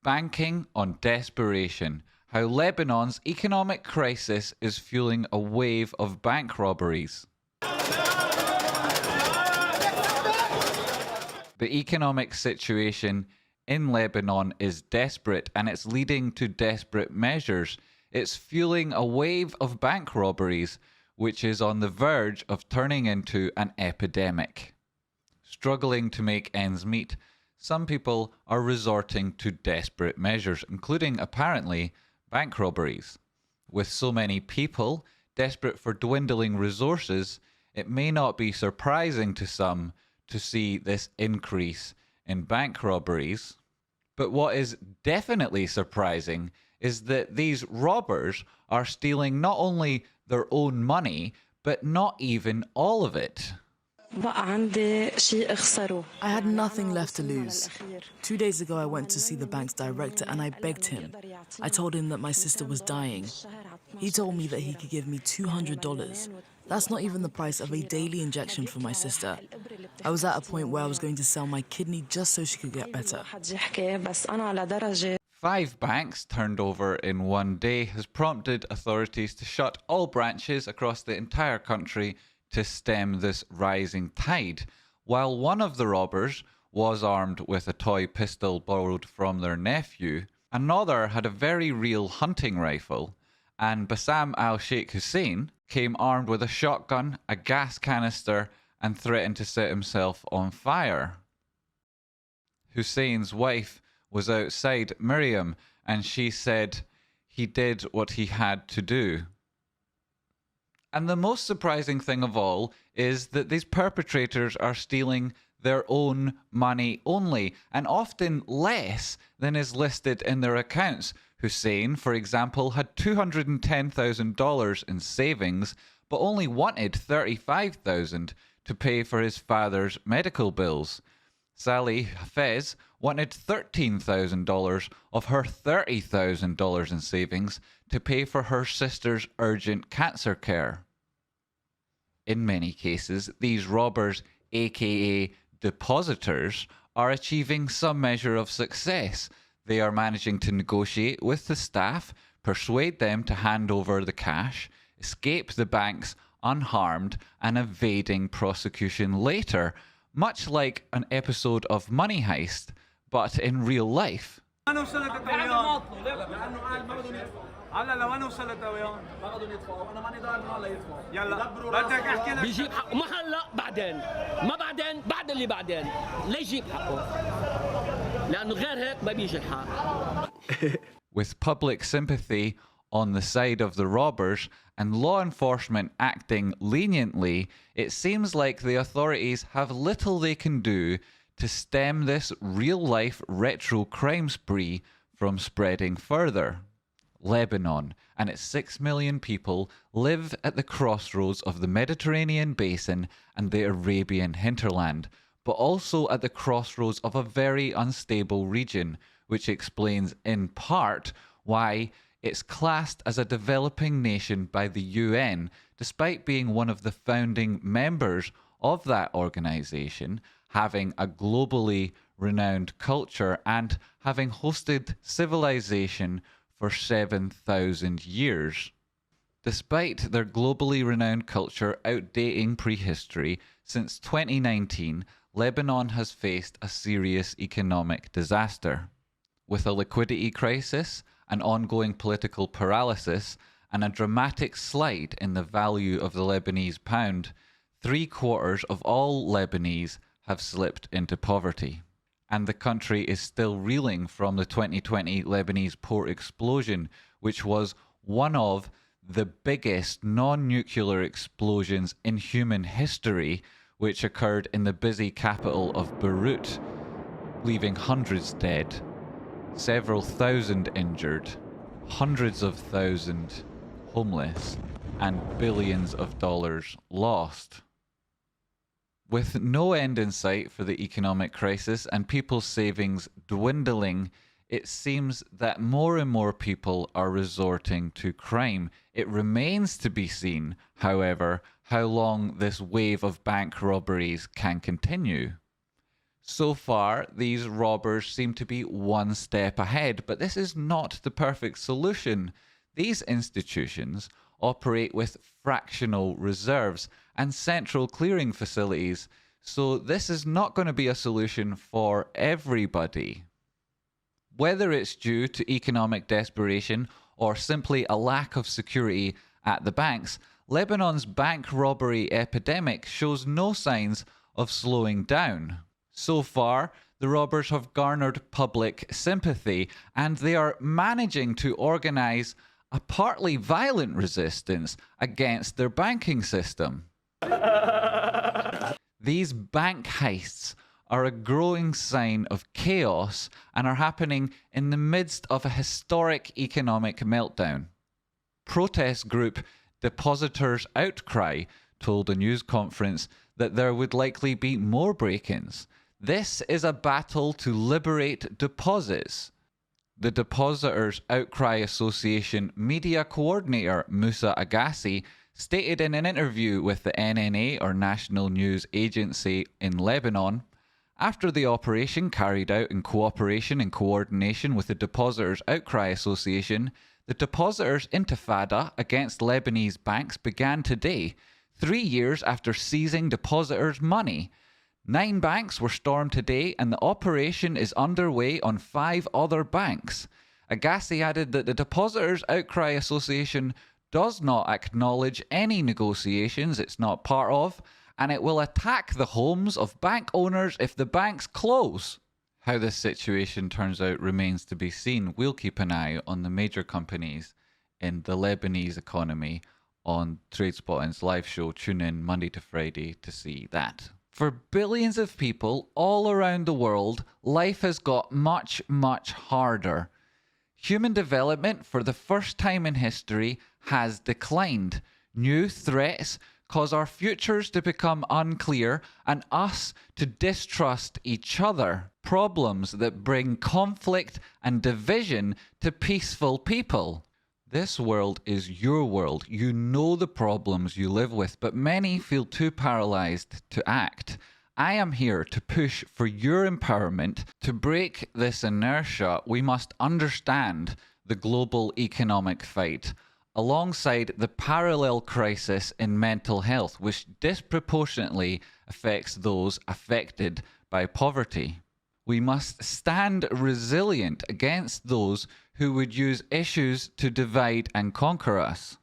Banking on Desperation: How Lebanon's economic crisis is fueling a wave of bank robberies. The economic situation in Lebanon is desperate, and it's leading to desperate measures. It's fueling a wave of bank robberies, which is on the verge of turning into an epidemic. Struggling to make ends meet, some people are resorting to desperate measures, including, apparently, bank robberies. With so many people desperate for dwindling resources, it may not be surprising to some to see this increase in bank robberies. But what is definitely surprising is that these robbers are stealing not only their own money, but not even all of it. I had nothing left to lose. 2 days ago, I went to see the bank's director and I begged him. I told him that my sister was dying. He told me that he could give me $200. That's not even the price of a daily injection for my sister. I was at a point where I was going to sell my kidney just so she could get better. 5 banks turned over in one day has prompted authorities to shut all branches across the entire country to stem this rising tide. While one of the robbers was armed with a toy pistol borrowed from their nephew, another had a very real hunting rifle, and Bassan al-Sheik Hussein came armed with a shotgun, a gas canister, and threatened to set himself on fire. Hussein's wife was outside Miriam, and she said he did what he had to do. And the most surprising thing of all is that these perpetrators are stealing their own money only, and often less than is listed in their accounts. Hussein, for example, had $210,000 in savings, but only wanted $35,000 to pay for his father's medical bills. Sali Hafez wanted $13,000 of her $30,000 in savings to pay for her sister's urgent cancer care. In many cases, these robbers, aka depositors, are achieving some measure of success. They are managing to negotiate with the staff, persuade them to hand over the cash, escape the banks unharmed, and evading prosecution later, much like an episode of Money Heist, but in real life. With public sympathy on the side of the robbers and law enforcement acting leniently, it seems like the authorities have little they can do to stem this real-life retro crime spree from spreading further. Lebanon and its 6 million people live at the crossroads of the Mediterranean basin and the Arabian hinterland, but also at the crossroads of a very unstable region, which explains in part why it's classed as a developing nation by the UN, despite being one of the founding members of that organization, having a globally renowned culture and having hosted civilization for 7,000 years. Despite their globally renowned culture outdating prehistory, since 2019, Lebanon has faced a serious economic disaster. With a liquidity crisis, an ongoing political paralysis, and a dramatic slide in the value of the Lebanese pound, 3/4 of all Lebanese have slipped into poverty. And the country is still reeling from the 2020 Lebanese port explosion, which was one of the biggest non-nuclear explosions in human history, which occurred in the busy capital of Beirut, leaving hundreds dead, several thousand injured, hundreds of thousands homeless, and billions of dollars lost. With no end in sight for the economic crisis and people's savings dwindling, it seems that more and more people are resorting to crime. It remains to be seen, however, how long this wave of bank robberies can continue. So far, these robbers seem to be one step ahead, but this is not the perfect solution. These institutions operate with fractional reserves and central clearing facilities, so this is not going to be a solution for everybody. Whether it's due to economic desperation or simply a lack of security at the banks, Lebanon's bank robbery epidemic shows no signs of slowing down. So far, the robbers have garnered public sympathy, and they are managing to organize a partly violent resistance against their banking system. These bank heists are a growing sign of chaos and are happening in the midst of a historic economic meltdown. Protest group Depositors Outcry told a news conference that there would likely be more break-ins. This is a battle to liberate deposits. The Depositors Outcry Association media coordinator Musa Agassi stated in an interview with the NNA, or National News Agency in Lebanon, after the operation carried out in cooperation and coordination with the Depositors Outcry Association, the Depositors Intifada against Lebanese banks began today, 3 years after seizing depositors' money. 9 banks were stormed today, and the operation is underway on 5 other banks. Agassi added that the Depositors Outcry Association does not acknowledge any negotiations it's not part of, and it will attack the homes of bank owners if the banks close. How this situation turns out remains to be seen. We'll keep an eye on the major companies in the Lebanese economy on Tradespotting's live show. Tune in Monday to Friday to see that. For billions of people all around the world, life has got much, much harder. Human development, for the first time in history, has declined. New threats cause our futures to become unclear and us to distrust each other. Problems that bring conflict and division to peaceful people. This world is your world. You know the problems you live with, but many feel too paralyzed to act. I am here to push for your empowerment. To break this inertia, we must understand the global economic fight, alongside the parallel crisis in mental health, which disproportionately affects those affected by poverty. We must stand resilient against those who would use issues to divide and conquer us.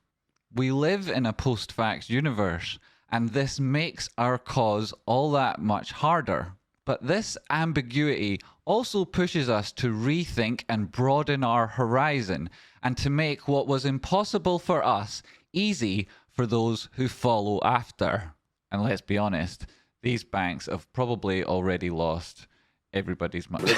We live in a post-fact universe, and this makes our cause all that much harder. But this ambiguity also pushes us to rethink and broaden our horizon, and to make what was impossible for us easy for those who follow after. And let's be honest, these banks have probably already lost everybody's money.